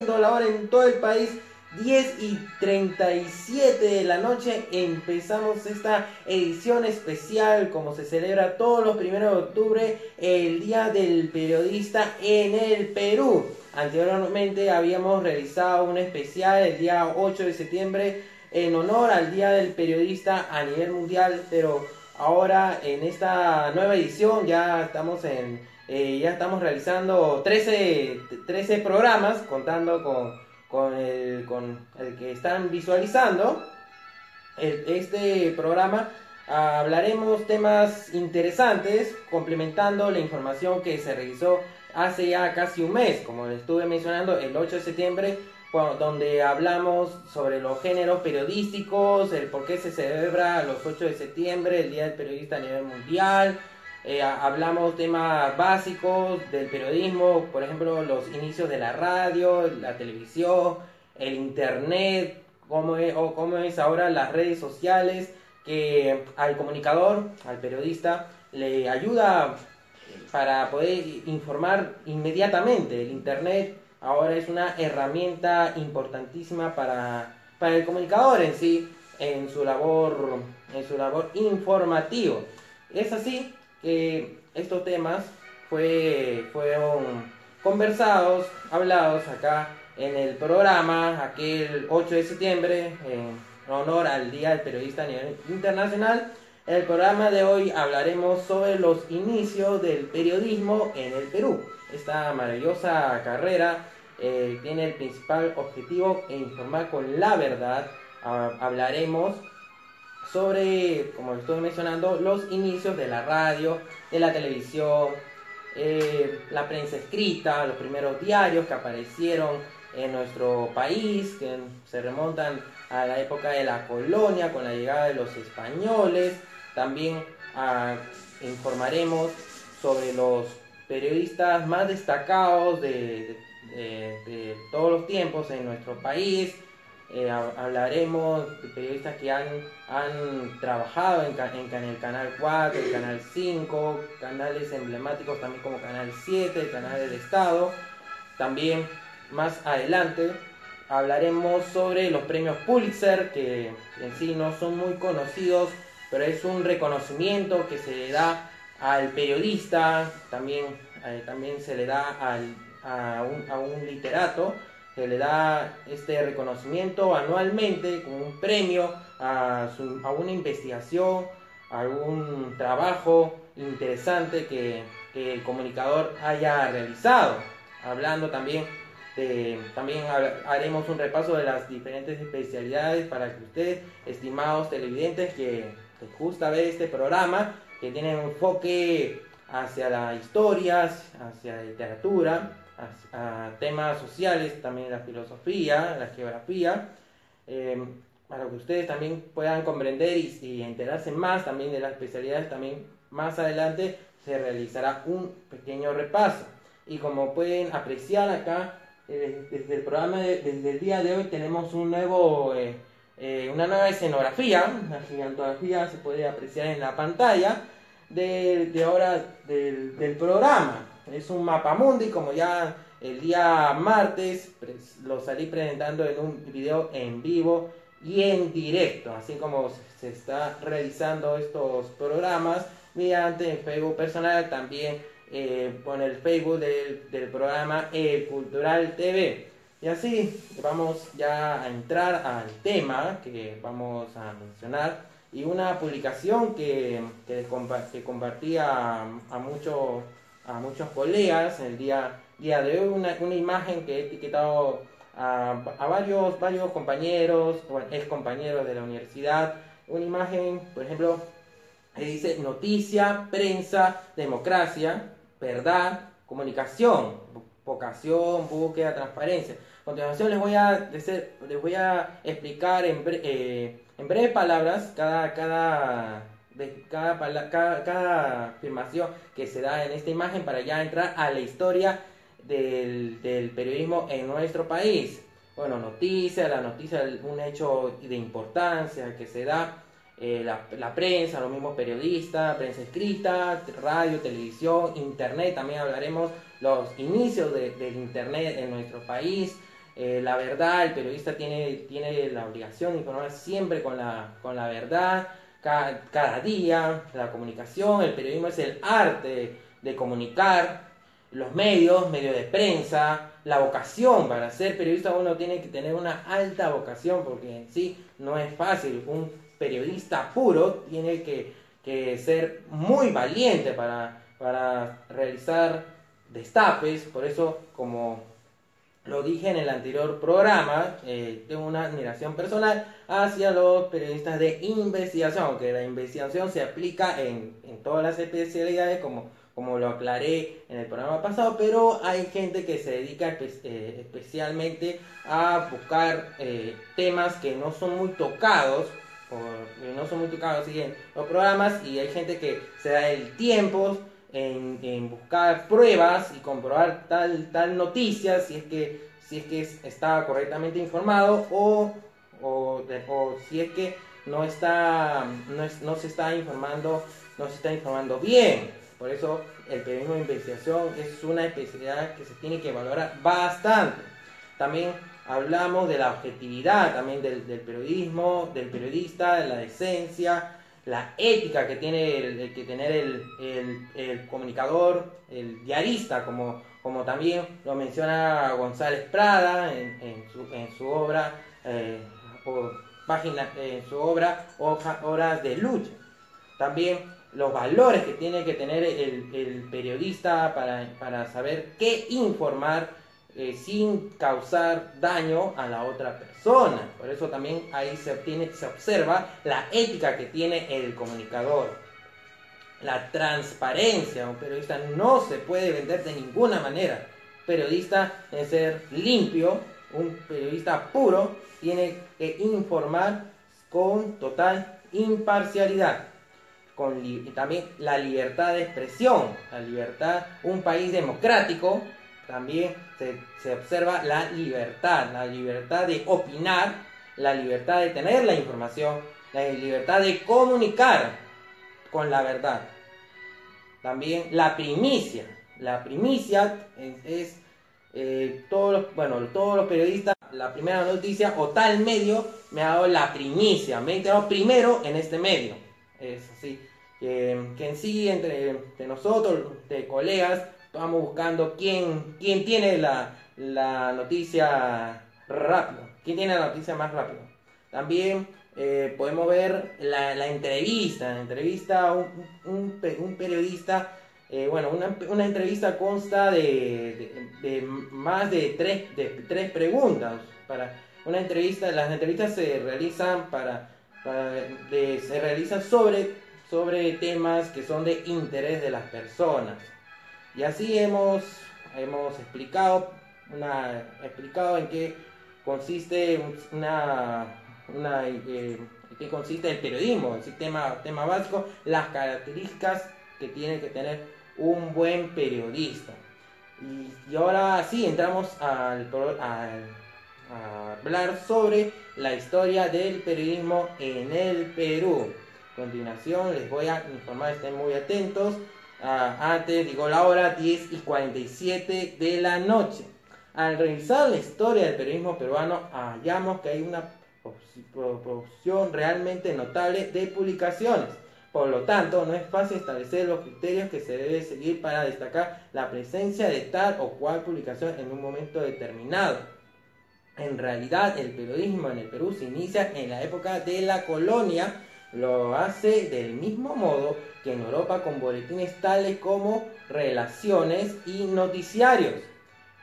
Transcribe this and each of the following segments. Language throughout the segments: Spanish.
La hora en todo el país, 10:37 de la noche. Empezamos esta edición especial, como se celebra todos los primeros de octubre, el Día del Periodista en el Perú. Anteriormente habíamos realizado un especial el día 8 de septiembre en honor al Día del Periodista a nivel mundial, pero ahora en esta nueva edición ya estamos realizando 13 programas, contando con el que están visualizando. Este programa hablaremos temas interesantes, complementando la información que se realizó hace ya casi un mes, como les estuve mencionando, el 8 de septiembre, donde hablamos sobre los géneros periodísticos, el por qué se celebra los 8 de septiembre, el Día del Periodista a nivel mundial. Hablamos temas básicos del periodismo, por ejemplo, los inicios de la radio, la televisión, el internet, cómo es ahora las redes sociales, que al comunicador, al periodista, le ayuda para poder informar inmediatamente. El internet ahora es una herramienta importantísima para el comunicador en sí, en su labor informativa. Es así que estos temas fueron conversados, hablados acá en el programa, aquel 8 de septiembre, en honor al Día del Periodista a nivel internacional. En el programa de hoy hablaremos sobre los inicios del periodismo en el Perú. Esta maravillosa carrera tiene el principal objetivo de informar con la verdad. Hablaremos sobre, como estoy mencionando, los inicios de la radio, de la televisión, la prensa escrita, los primeros diarios que aparecieron en nuestro país, que se remontan a la época de la colonia, con la llegada de los españoles. También informaremos sobre los periodistas más destacados de todos los tiempos en nuestro país. Hablaremos de periodistas que han trabajado en el Canal 4, el Canal 5, canales emblemáticos también como Canal 7, el Canal del Estado. También más adelante hablaremos sobre los premios Pulitzer, que en sí no son muy conocidos, pero es un reconocimiento que se le da al periodista. También se le da a un literato. Se le da este reconocimiento anualmente como un premio a una investigación, a algún trabajo interesante que el comunicador haya realizado. Hablando también haremos un repaso de las diferentes especialidades para que ustedes, estimados televidentes, que les gusta ver este programa, que tiene un enfoque hacia la historia, hacia la literatura, a temas sociales, también la filosofía, la geografía, para que ustedes también puedan comprender y enterarse más también de las especialidades. También más adelante se realizará un pequeño repaso. Y como pueden apreciar acá, desde el programa, desde el día de hoy tenemos una nueva escenografía. La gigantografía se puede apreciar en la pantalla de ahora del programa. Es un mapamundi, como ya el día martes lo salí presentando en un video en vivo y en directo, así como se está realizando estos programas mediante el Facebook personal, también con el Facebook del programa El Cultural TV. Y así vamos ya a entrar al tema que vamos a mencionar, y una publicación que compartí a muchos colegas el día de hoy, una imagen que he etiquetado a varios compañeros, ex compañeros de la universidad. Una imagen, por ejemplo, que dice: noticia, prensa, democracia, verdad, comunicación, vocación, búsqueda, transparencia. A continuación les voy a explicar en breves palabras cada afirmación que se da en esta imagen, para ya entrar a la historia del periodismo en nuestro país. Bueno, la noticia es un hecho de importancia que se da. La prensa, los mismos periodistas, prensa escrita, radio, televisión, internet. También hablaremos los inicios del internet en nuestro país, la verdad. El periodista tiene la obligación de informar siempre con la verdad, cada día. La comunicación, el periodismo es el arte de comunicar. Los medios de prensa, la vocación. Para ser periodista uno tiene que tener una alta vocación, porque en sí no es fácil. Un periodista puro tiene que ser muy valiente para realizar destapes. Por eso, como lo dije en el anterior programa, tengo una admiración personal hacia los periodistas de investigación, aunque la investigación se aplica en todas las especialidades, como lo aclaré en el programa pasado, pero hay gente que se dedica especialmente a buscar temas que no son muy tocados, así en los programas, y hay gente que se da el tiempo en buscar pruebas y comprobar tal noticia, si es que está correctamente informado, o si es que no se está informando bien. Por eso el periodismo de investigación es una especialidad que se tiene que valorar bastante. También hablamos de la objetividad también del periodismo, del periodista, de la decencia, la ética que tiene que tener el comunicador, el diarista, como también lo menciona González Prada en su obra, Horas de Lucha. También los valores que tiene que tener el periodista para saber qué informar sin causar daño a la otra persona. Por eso también ahí se observa la ética que tiene el comunicador. La transparencia. Un periodista no se puede vender de ninguna manera. Un periodista debe ser limpio. Un periodista puro tiene que informar con total imparcialidad. También la libertad de expresión, un país democrático, también se observa la libertad de opinar, la libertad de tener la información, la libertad de comunicar con la verdad. También la primicia es todos los periodistas, la primera noticia o tal medio me ha dado la primicia, me he enterado primero en este medio. Es así, que en sí entre nosotros, de colegas, vamos buscando quién tiene la noticia rápido, quién tiene la noticia más rápido. También podemos ver la entrevista, un periodista, una entrevista consta de más de tres preguntas. Las entrevistas se realizan sobre temas que son de interés de las personas. Y así hemos explicado en qué consiste qué consiste el periodismo, el tema básico, las características que tiene que tener un buen periodista. Y ahora sí entramos a hablar sobre la historia del periodismo en el Perú. A continuación les voy a informar, estén muy atentos. Antes digo la hora, 10:47 de la noche. Al revisar la historia del periodismo peruano, hallamos que hay una proporción realmente notable de publicaciones. Por lo tanto, no es fácil establecer los criterios que se debe seguir para destacar la presencia de tal o cual publicación en un momento determinado. En realidad, el periodismo en el Perú se inicia en la época de la colonia. Lo hace del mismo modo que en Europa, con boletines tales como relaciones y noticiarios,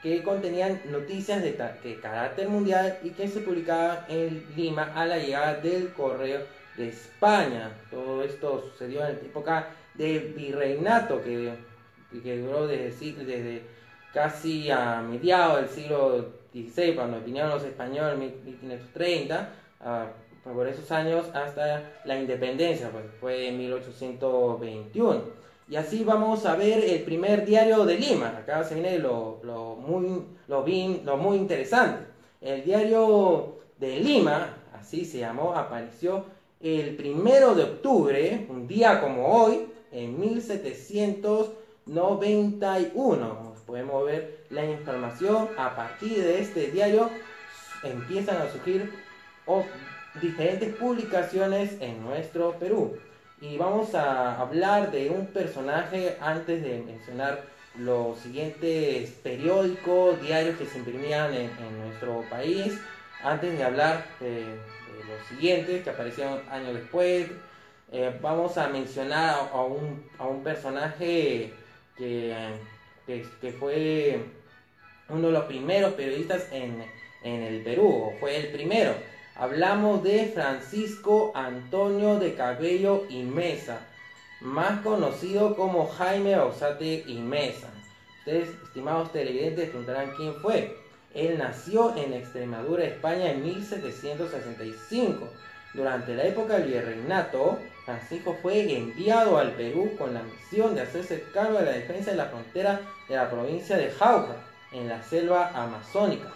que contenían noticias de carácter mundial y que se publicaban en Lima a la llegada del correo de España. Todo esto sucedió en la época del virreinato, que duró desde casi a mediados del siglo XVI, cuando vinieron los españoles en 1530, por esos años hasta la independencia, pues fue en 1821. Y así vamos a ver el primer diario de Lima. Acá se viene lo muy interesante. El diario de Lima, así se llamó, apareció el 1 de octubre, un día como hoy, en 1791. Podemos ver la información. A partir de este diario empiezan a surgir diferentes publicaciones en nuestro Perú. Y vamos a hablar de un personaje antes de mencionar los siguientes periódicos, diarios que se imprimían en nuestro país. Antes de hablar de los siguientes que aparecieron años después, vamos a mencionar a un personaje que fue uno de los primeros periodistas en el Perú, o fue el primero. Hablamos de Francisco Antonio de Cabello y Mesa, más conocido como Jaime Bauzate y Mesa. Ustedes, estimados televidentes, preguntarán quién fue. Él nació en Extremadura, España, en 1765. Durante la época del virreinato, Francisco fue enviado al Perú con la misión de hacerse cargo de la defensa de la frontera de la provincia de Jauja, en la selva amazónica.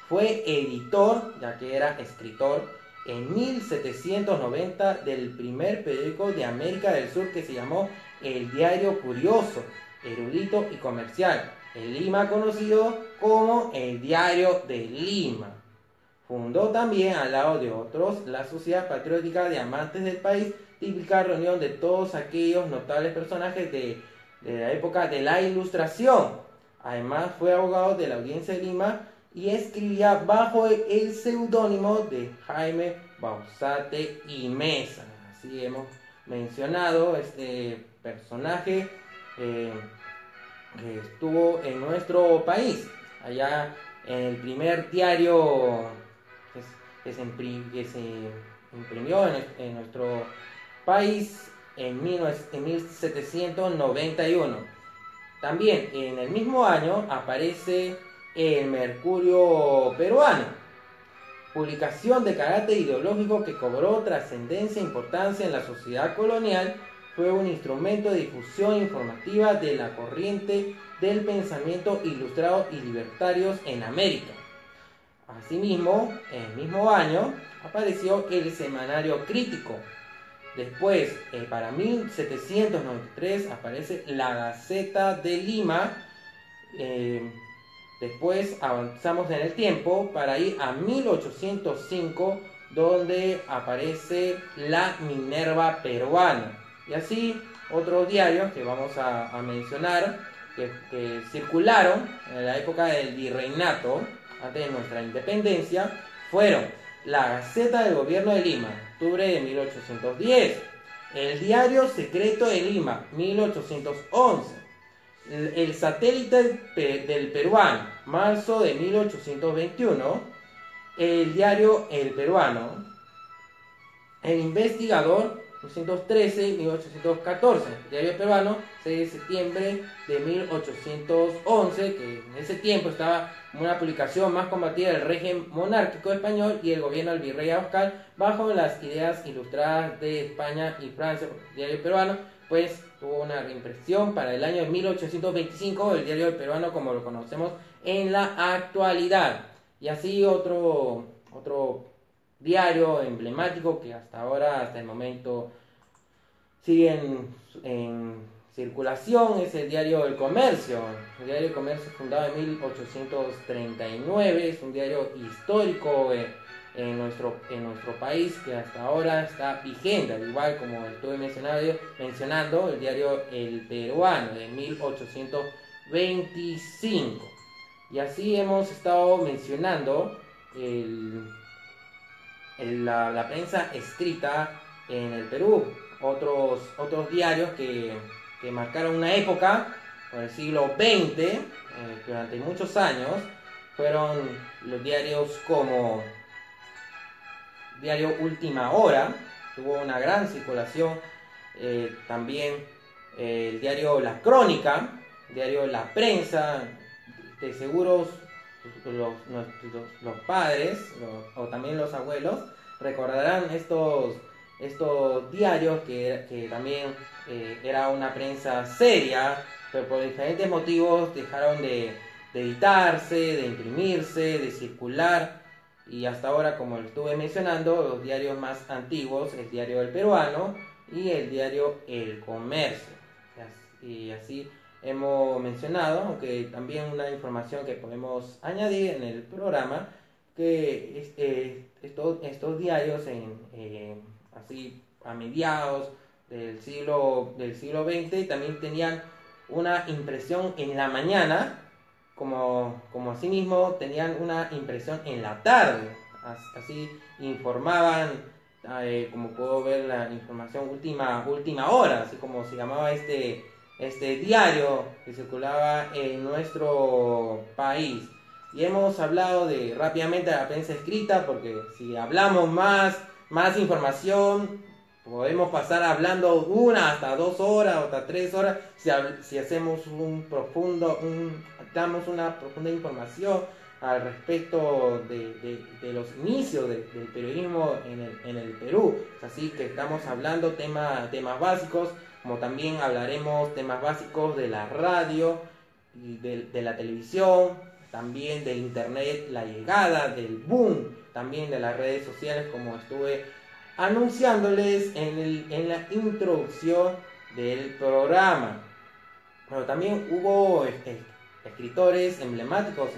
Fue editor, ya que era escritor, en 1790 del primer periódico de América del Sur que se llamó El Diario Curioso, erudito y comercial, en Lima conocido como El Diario de Lima. Fundó también, al lado de otros, la Sociedad Patriótica de Amantes del País, típica reunión de todos aquellos notables personajes de la época de la Ilustración. Además fue abogado de la Audiencia de Lima y escribía bajo el seudónimo de Jaime Bauzate y Mesa. Así hemos mencionado este personaje que estuvo en nuestro país, allá en el primer diario que se imprimió en nuestro país en 1791. También en el mismo año aparece el Mercurio Peruano, publicación de carácter ideológico que cobró trascendencia e importancia en la sociedad colonial. Fue un instrumento de difusión informativa de la corriente del pensamiento ilustrado y libertarios en América. Asimismo, en el mismo año apareció el Semanario Crítico. Después, para 1793, aparece la Gaceta de Lima. Después avanzamos en el tiempo para ir a 1805, donde aparece la Minerva Peruana. Y así otros diarios que vamos a mencionar que circularon en la época del virreinato, antes de nuestra independencia, fueron la Gaceta del Gobierno de Lima, octubre de 1810, el Diario Secreto de Lima, 1811, el Satélite del Peruano, marzo de 1821, el Diario El Peruano, el Investigador, 1813-1814, el Diario Peruano, 6 de septiembre de 1811, que en ese tiempo estaba una publicación más combatida del régimen monárquico español y el gobierno del virrey Abascal bajo las ideas ilustradas de España y Francia. El Diario Peruano pues tuvo una reimpresión para el año 1825, el Diario Peruano como lo conocemos en la actualidad. Y así otro diario emblemático que hasta el momento sigue en circulación es el Diario El Comercio. El Diario El Comercio, fundado en 1839, es un diario histórico en nuestro país que hasta ahora está vigente, al igual como estuve mencionando el Diario El Peruano de 1825. Y así hemos estado mencionando la prensa escrita en el Perú. Otros diarios que marcaron una época, por el siglo XX, durante muchos años, fueron los diarios como Diario Última Hora, tuvo una gran circulación, también el diario La Crónica, el diario La Prensa. De seguros los padres o también los abuelos recordarán estos diarios que también era una prensa seria, pero por diferentes motivos dejaron de editarse, de imprimirse, de circular, y hasta ahora, como lo estuve mencionando, los diarios más antiguos, el Diario El Peruano y el Diario El Comercio. Y así hemos mencionado, aunque también una información que podemos añadir en el programa, que estos diarios así a mediados del siglo XX también tenían una impresión en la mañana, como asimismo tenían una impresión en la tarde. Así informaban, como puedo ver la información última hora, así como se llamaba este diario que circulaba en nuestro país. Y hemos hablado rápidamente de la prensa escrita, porque si hablamos más información, podemos pasar hablando 1 hasta 2 horas o hasta 3 horas si hacemos damos una profunda información al respecto de los inicios del periodismo en el Perú. Así que estamos hablando temas básicos, como también hablaremos temas básicos de la radio y de la televisión, también del internet, la llegada del boom, también de las redes sociales, como estuve anunciándoles en la introducción del programa. Pero también hubo escritores emblemáticos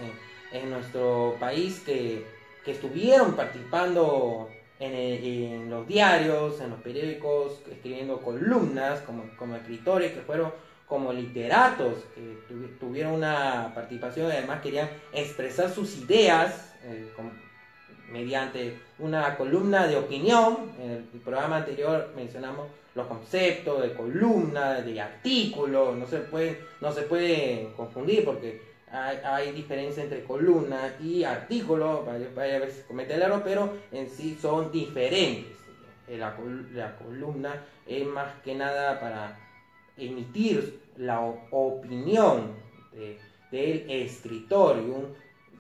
en nuestro país que estuvieron participando en los diarios, en los periódicos, escribiendo columnas como escritores que fueron como literatos, que tuvieron una participación y además querían expresar sus ideas mediante una columna de opinión. En el programa anterior mencionamos los conceptos de columna, de artículo. No se puede confundir, porque hay diferencia entre columna y artículo. Vaya a ver si comete el error, pero en sí son diferentes. La columna es más que nada para emitir la opinión del escritor,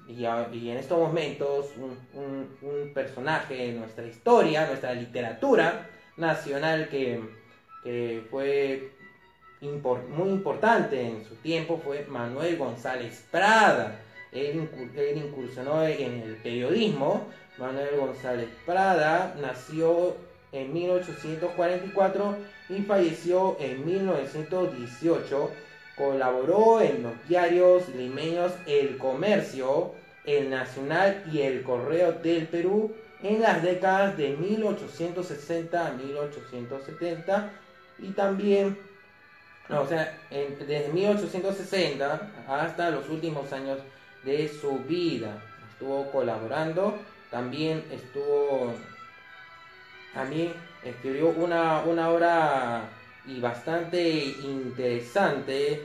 y en estos momentos un personaje de nuestra historia, nuestra literatura nacional, que fue muy importante en su tiempo, fue Manuel González Prada. Él incursionó en el periodismo. Manuel González Prada nació en 1844 y falleció en 1918. Colaboró en los diarios limeños El Comercio, El Nacional y El Correo del Perú en las décadas de 1860 a 1870, y también, desde 1860 hasta los últimos años de su vida estuvo colaborando. También escribió una obra y bastante interesante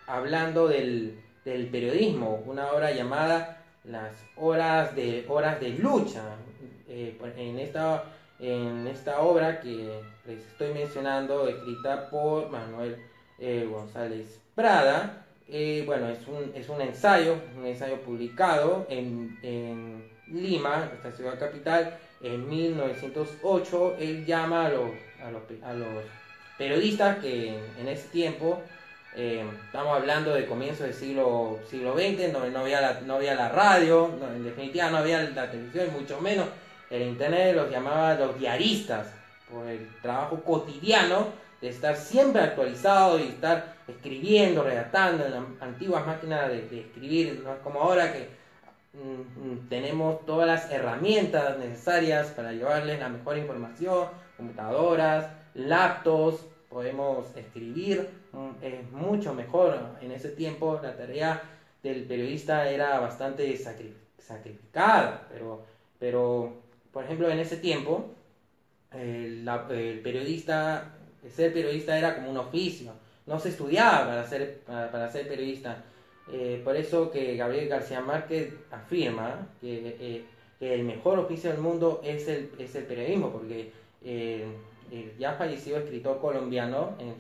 hablando del periodismo, una obra llamada Las horas de lucha. En esta obra que les estoy mencionando, escrita por Manuel González Prada, es un ensayo publicado en Lima, nuestra ciudad capital, en 1908. Él llama a los periodistas que en ese tiempo, estamos hablando de comienzos del siglo XX, no había la radio, en definitiva no había la televisión, mucho menos el internet. Los llamaba los diaristas, por el trabajo cotidiano de estar siempre actualizado y estar escribiendo, redactando en las antiguas máquinas de escribir. No es como ahora que tenemos todas las herramientas necesarias para llevarles la mejor información: computadoras, laptops, podemos escribir. Es mucho mejor. En ese tiempo la tarea del periodista era bastante sacrificada, pero por ejemplo, en ese tiempo el periodista, ser periodista era como un oficio, no se estudiaba para ser periodista. Por eso que Gabriel García Márquez afirma que el mejor oficio del mundo es el periodismo, porque el ya fallecido escritor colombiano en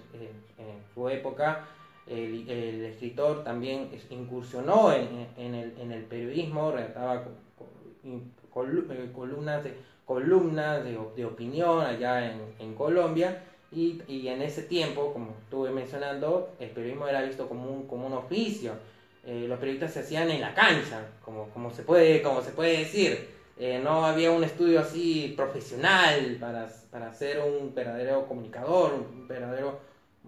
su época, el escritor también incursionó en el periodismo, redactaba columnas de opinión allá en Colombia. Y en ese tiempo, como estuve mencionando, el periodismo era visto como un oficio. Los periodistas se hacían en la cancha, como se puede decir. No había un estudio así profesional para ser un verdadero comunicador, un verdadero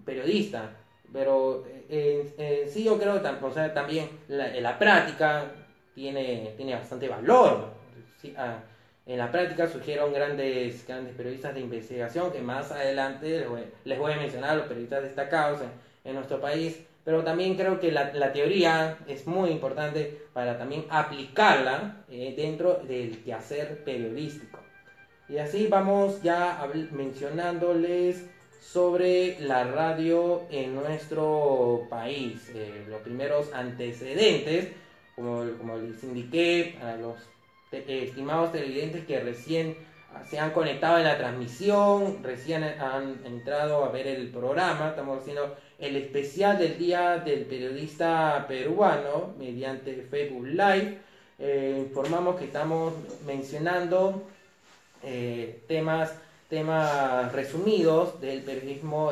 periodista, pero sí yo creo que o sea, también la práctica tiene bastante valor. Sí, en la práctica surgieron grandes periodistas de investigación que más adelante les voy a mencionar, los periodistas destacados en nuestro país, pero también creo que la teoría es muy importante para también aplicarla dentro del quehacer periodístico. Y así vamos ya mencionándoles sobre la radio en nuestro país. Los primeros antecedentes, como les indiqué a los estimados televidentes que recién se han conectado en la transmisión, recién han entrado a ver el programa. Estamos haciendo el especial del Día del Periodista Peruano mediante Facebook Live. Informamos que estamos mencionando temas resumidos del periodismo,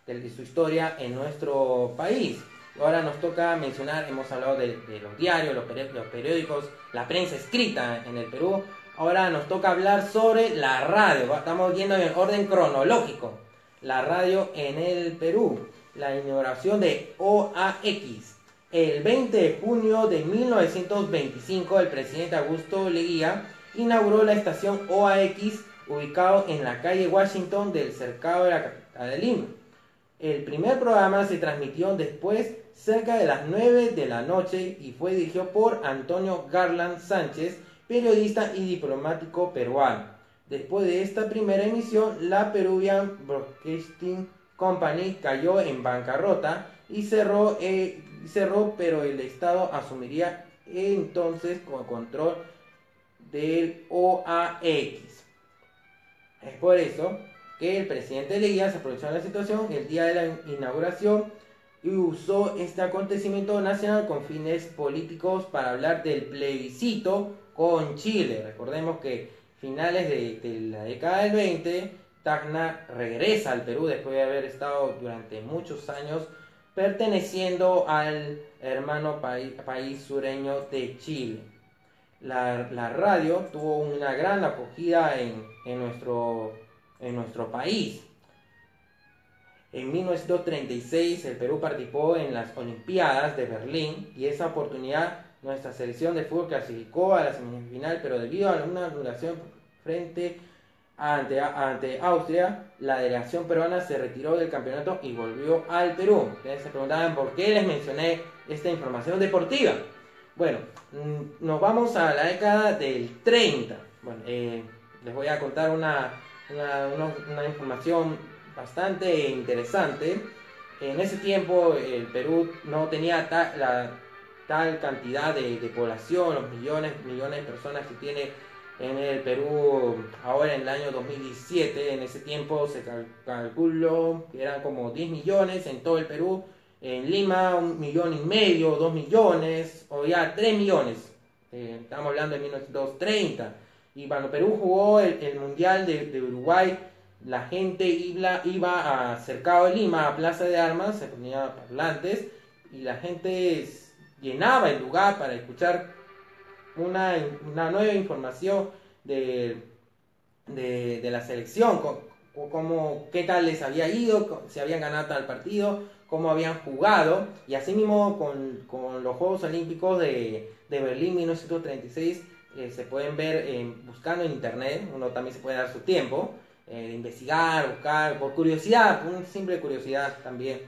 de su historia en nuestro país. Ahora nos toca mencionar, hemos hablado de los diarios, los periódicos, la prensa escrita en el Perú. Ahora nos toca hablar sobre la radio. Estamos yendo en orden cronológico. La radio en el Perú. La inauguración de OAX. El 20 de junio de 1925, el presidente Augusto Leguía inauguró la estación OAX, ubicado en la calle Washington del cercado de la capital de Lima. El primer programa se transmitió después cerca de las 9 de la noche y fue dirigido por Antonio Garland Sánchez, periodista y diplomático peruano. Después de esta primera emisión, la Peruvian Broadcasting Company cayó en bancarrota y cerró, pero el Estado asumiría entonces con control del OAX. Es por eso que el presidente Leguía se aprovechó de la situación el día de la inauguración y usó este acontecimiento nacional con fines políticos para hablar del plebiscito con Chile. Recordemos que finales de la década del 20, Tacna regresa al Perú después de haber estado durante muchos años perteneciendo al hermano país sureño de Chile. La radio tuvo una gran acogida en nuestro país. En 1936 el Perú participó en las Olimpiadas de Berlín y esa oportunidad nuestra selección de fútbol clasificó a la semifinal, pero debido a una anulación frente ante Austria, la delegación peruana se retiró del campeonato y volvió al Perú. Ustedes se preguntaban por qué les mencioné esta información deportiva. Bueno, nos vamos a la década del 30. Bueno, les voy a contar una información bastante interesante. En ese tiempo el Perú no tenía tal cantidad de población, los millones de personas que tiene en el Perú ahora en el año 2017. En ese tiempo se calculó que eran como 10 millones en todo el Perú. En Lima 1,5 millones, 2 millones, o ya 3 millones. Estamos hablando de 1930. Y cuando Perú jugó el Mundial de Uruguay, la gente iba a Cercado de Lima, a Plaza de Armas, se ponía parlantes, y la gente llenaba el lugar para escuchar una nueva información de la selección, qué tal les había ido, si habían ganado tal partido, cómo habían jugado. Y así mismo con los Juegos Olímpicos de Berlín 1936 se pueden ver buscando en internet. Uno también se puede dar su tiempo de investigar, buscar, por curiosidad, por una simple curiosidad también,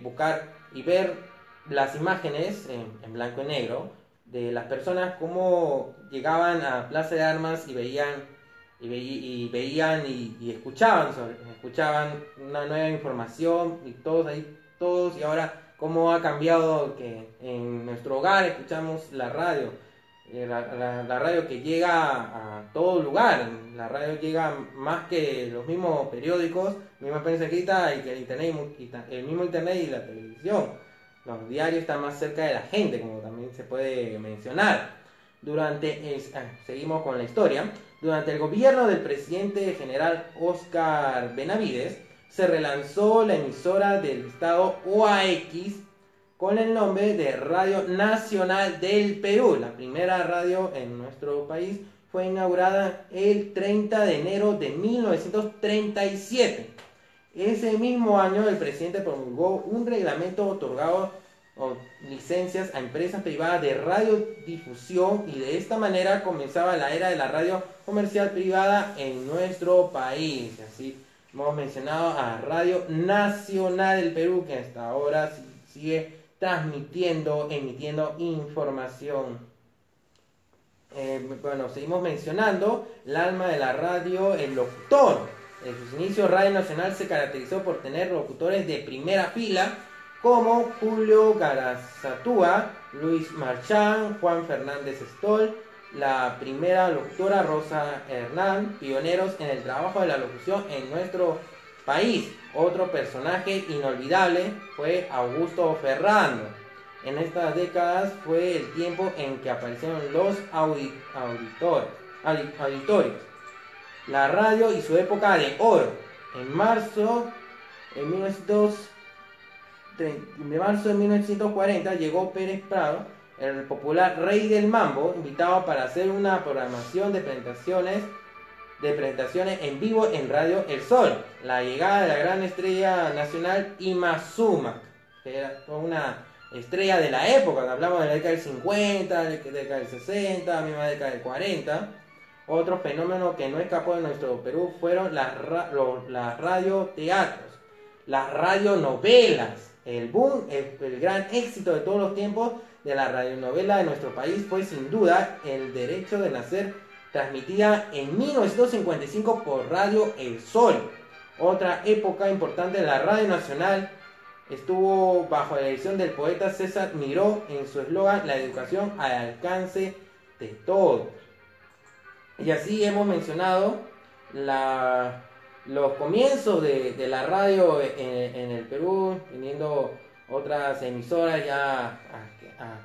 buscar y ver las imágenes en blanco y negro de las personas cómo llegaban a Plaza de Armas y veían y escuchaban una nueva información, y todos, y ahora cómo ha cambiado que en nuestro hogar escuchamos la radio. La radio que llega a todo lugar, la radio llega más que los mismos periódicos, misma prensa escrita, y que el mismo internet y la televisión. Los diarios están más cerca de la gente, como también se puede mencionar. Seguimos con la historia. Durante el gobierno del presidente general Óscar Benavides, se relanzó la emisora del estado OAX con el nombre de Radio Nacional del Perú. La primera radio en nuestro país fue inaugurada el 30 de enero de 1937. Ese mismo año el presidente promulgó un reglamento otorgado licencias a empresas privadas de radiodifusión y de esta manera comenzaba la era de la radio comercial privada en nuestro país. Así hemos mencionado a Radio Nacional del Perú, que hasta ahora sigue transmitiendo, emitiendo información. Bueno, seguimos mencionando el alma de la radio, el locutor. En sus inicios, Radio Nacional se caracterizó por tener locutores de primera fila como Julio Garazatúa, Luis Marchán, Juan Fernández Stoll, la primera locutora Rosa Hernán, pioneros en el trabajo de la locución en nuestro país. Otro personaje inolvidable fue Augusto Ferrando. En estas décadas fue el tiempo en que aparecieron los auditorios, la radio y su época de oro. En marzo de 1940 llegó Pérez Prado, el popular rey del mambo, invitado para hacer una programación de presentaciones en vivo en Radio El Sol. La llegada de la gran estrella nacional Ima Sumac, que era una estrella de la época, hablamos de la década del 50, de la década del 60, misma década del 40. Otro fenómeno que no escapó de nuestro Perú fueron las radioteatros, las radionovelas. El boom, el gran éxito de todos los tiempos de la radionovela de nuestro país fue sin duda El Derecho de Nacer, transmitida en 1955 por Radio El Sol. Otra época importante de la Radio Nacional estuvo bajo la dirección del poeta César Miró en su eslogan La educación al alcance de todos. Y así hemos mencionado los comienzos de la radio en el Perú, teniendo otras emisoras ya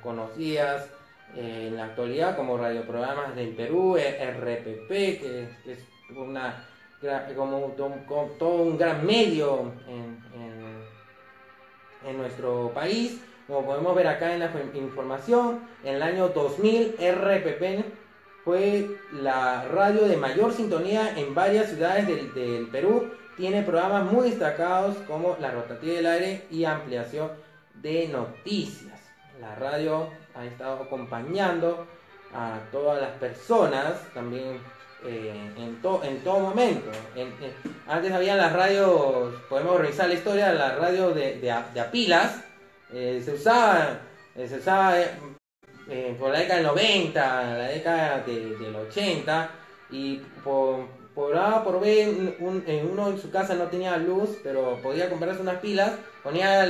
conocidas en la actualidad como radioprogramas del Perú, RPP, que es como todo un gran medio en nuestro país. Como podemos ver acá en la información, en el año 2000 RPP fue la radio de mayor sintonía en varias ciudades del Perú. Tiene programas muy destacados como La Rotativa del Aire y Ampliación de Noticias. La radio ha estado acompañando a todas las personas también en todo momento. Antes había las radios, podemos revisar la historia, las radios de a pilas. Se usaba por la década del 90, la década del 80, y por A por B, uno en su casa no tenía luz, pero podía comprarse unas pilas, lo ponía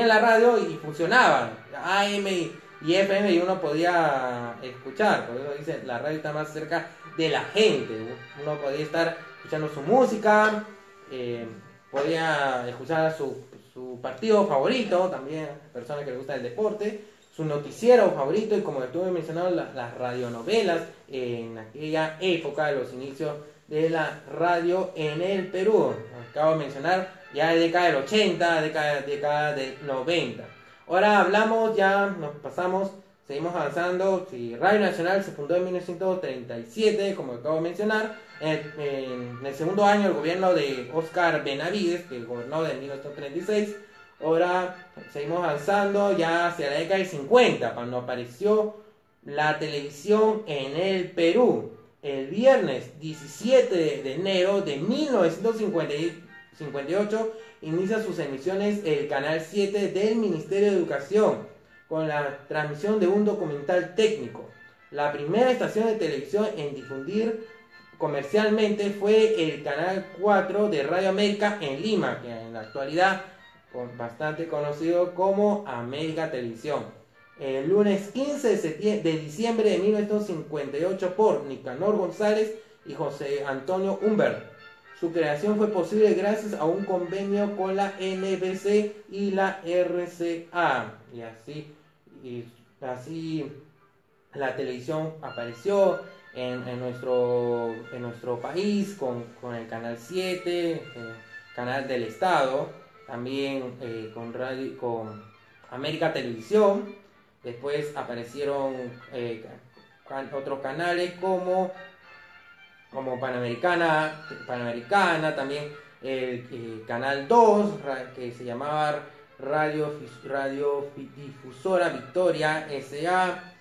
en la radio y funcionaba, AM y FM, y uno podía escuchar. Por eso dice, la radio está más cerca de la gente, uno podía estar escuchando su música, podía escuchar su partido favorito, también personas que les gusta el deporte, su noticiero favorito, y como estuve mencionando, las radionovelas en aquella época de los inicios de la radio en el Perú. Acabo de mencionar ya de década del 80, década del 90. Ahora hablamos, ya nos pasamos, seguimos avanzando. Si Radio Nacional se fundó en 1937, como acabo de mencionar, en el segundo año el gobierno de Óscar Benavides, que gobernó de 1936. Ahora seguimos avanzando ya hacia la década del 50, cuando apareció la televisión en el Perú. El viernes 17 de enero de 1958 inicia sus emisiones el Canal 7 del Ministerio de Educación, con la transmisión de un documental técnico. La primera estación de televisión en difundir comercialmente fue el Canal 4 de Radio América en Lima, que en la actualidad bastante conocido como América Televisión. El lunes 15 de diciembre de 1958 por Nicanor González y José Antonio Humbert. Su creación fue posible gracias a un convenio con la NBC y la RCA. Y así la televisión apareció en nuestro país con el Canal 7, Canal del Estado, también con América Televisión. Después aparecieron otros canales como Panamericana, también Canal 2, que se llamaba Radio Difusora Victoria S.A.,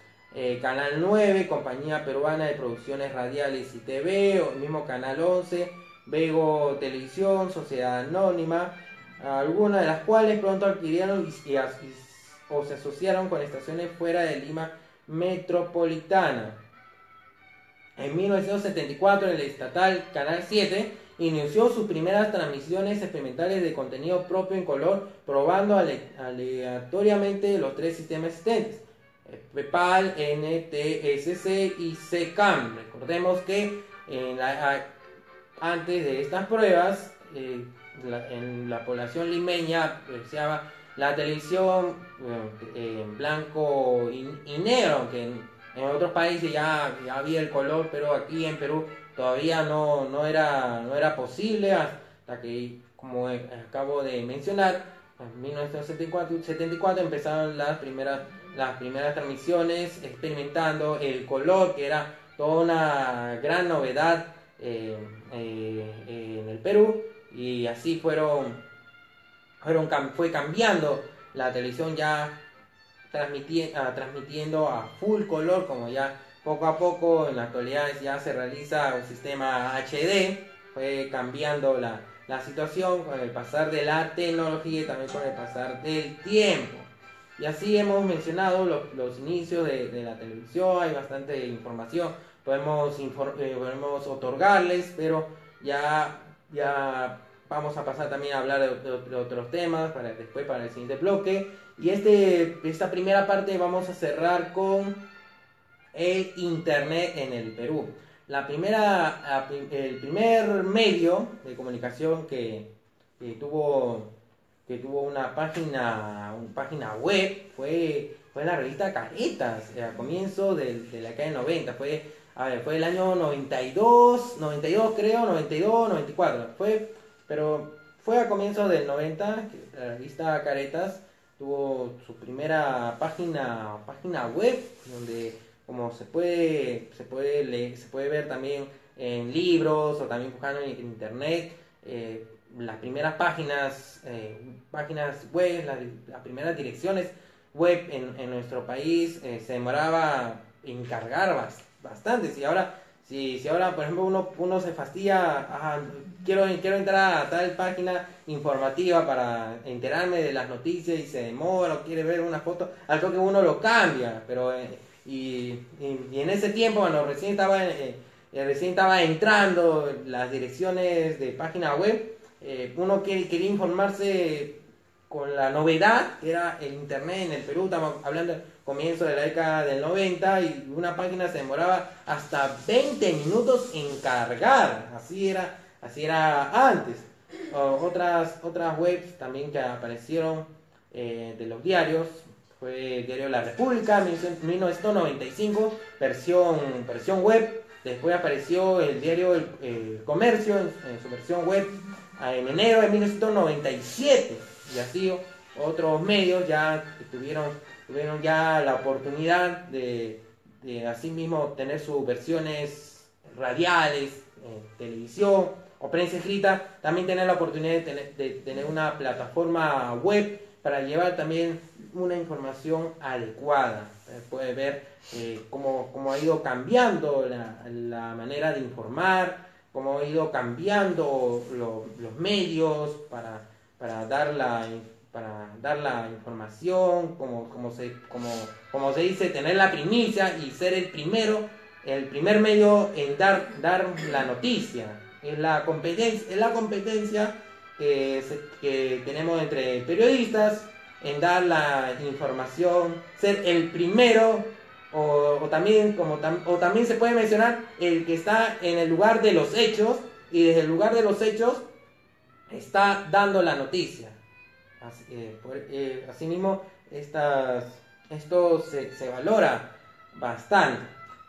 Canal 9, Compañía Peruana de Producciones Radiales y TV, o el mismo Canal 11, Vego Televisión, Sociedad Anónima, algunas de las cuales pronto adquirieron o se asociaron con estaciones fuera de Lima metropolitana. En 1974 el estatal Canal 7 inició sus primeras transmisiones experimentales de contenido propio en color, probando aleatoriamente los tres sistemas existentes: PEPAL, NTSC y SECAM. Recordemos que antes de estas pruebas, en la población limeña apreciaba la televisión en blanco y negro, aunque en otros países ya había el color, pero aquí en Perú todavía no era posible, hasta que, como acabo de mencionar, en 1974 empezaron las primeras transmisiones experimentando el color, que era toda una gran novedad en el Perú, y así fue cambiando la televisión, ya transmitiendo a full color, como ya poco a poco en la actualidad ya se realiza un sistema HD. Fue cambiando la situación con el pasar de la tecnología y también con el pasar del tiempo. Y así hemos mencionado los inicios de la televisión. Hay bastante información, podemos otorgarles, pero ya vamos a pasar también a hablar de otros temas para el siguiente bloque. Y esta primera parte vamos a cerrar con el internet en el Perú. El primer medio de comunicación que tuvo una página web fue la revista Caretas, a comienzo de la década de 90. Fue el año 92 creo, 92, 94. Pero fue a comienzos del 90 que la revista Caretas tuvo su primera página web, donde, como se puede ver también en libros o también buscando en internet, las primeras páginas web, las primeras direcciones web en nuestro país se demoraba en cargar bastante. Si ahora, por ejemplo, uno se fastidia, quiero entrar a tal página informativa para enterarme de las noticias y se demora, o quiere ver una foto, algo que uno lo cambia, pero y en ese tiempo, cuando recién estaba entrando las direcciones de página web, uno quería informarse con la novedad que era el internet en el Perú. Estamos hablando del comienzo de la década del 90, y una página se demoraba hasta 20 minutos en cargar. Así era antes. Otras webs también que aparecieron de los diarios fue el diario La República, 1995, versión web. Después apareció el diario El Comercio en su versión web en enero de 1997. Y así otros medios ya tuvieron ya la oportunidad de así mismo tener sus versiones radiales, televisión o prensa escrita. También tener la oportunidad de tener una plataforma web para llevar también una información adecuada. Puede ver cómo ha ido cambiando la manera de informar, cómo ha ido cambiando los medios para dar la información, como se dice, tener la primicia y ser el primer medio en dar la noticia. Es la competencia que tenemos entre periodistas en dar la información, ser el primero, o también se puede mencionar el que está en el lugar de los hechos, y desde el lugar de los hechos está dando la noticia. Asimismo, esto se valora bastante.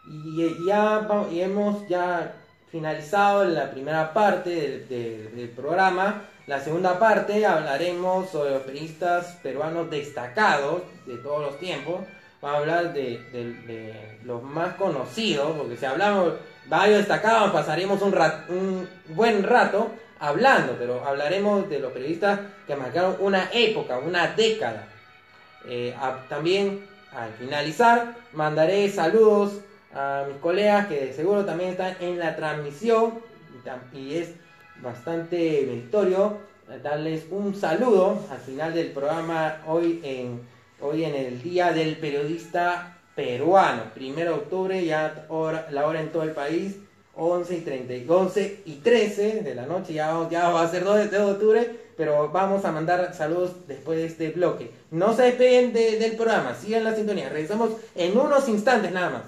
Y hemos ya finalizado la primera parte del programa. La segunda parte hablaremos sobre los periodistas peruanos destacados de todos los tiempos. Vamos a hablar de los más conocidos, porque si hablamos varios destacados pasaremos un buen rato. hablando, pero hablaremos de los periodistas que marcaron una época, una década. También al finalizar mandaré saludos a mis colegas que seguro también están en la transmisión y es bastante meritorio darles un saludo al final del programa hoy en el Día del Periodista Peruano, 1 de octubre, ya la hora en todo el país, 11 y 13 de la noche, ya va a ser 2 de octubre, pero vamos a mandar saludos después de este bloque. No se despeguen del programa, sigan la sintonía, regresamos en unos instantes nada más.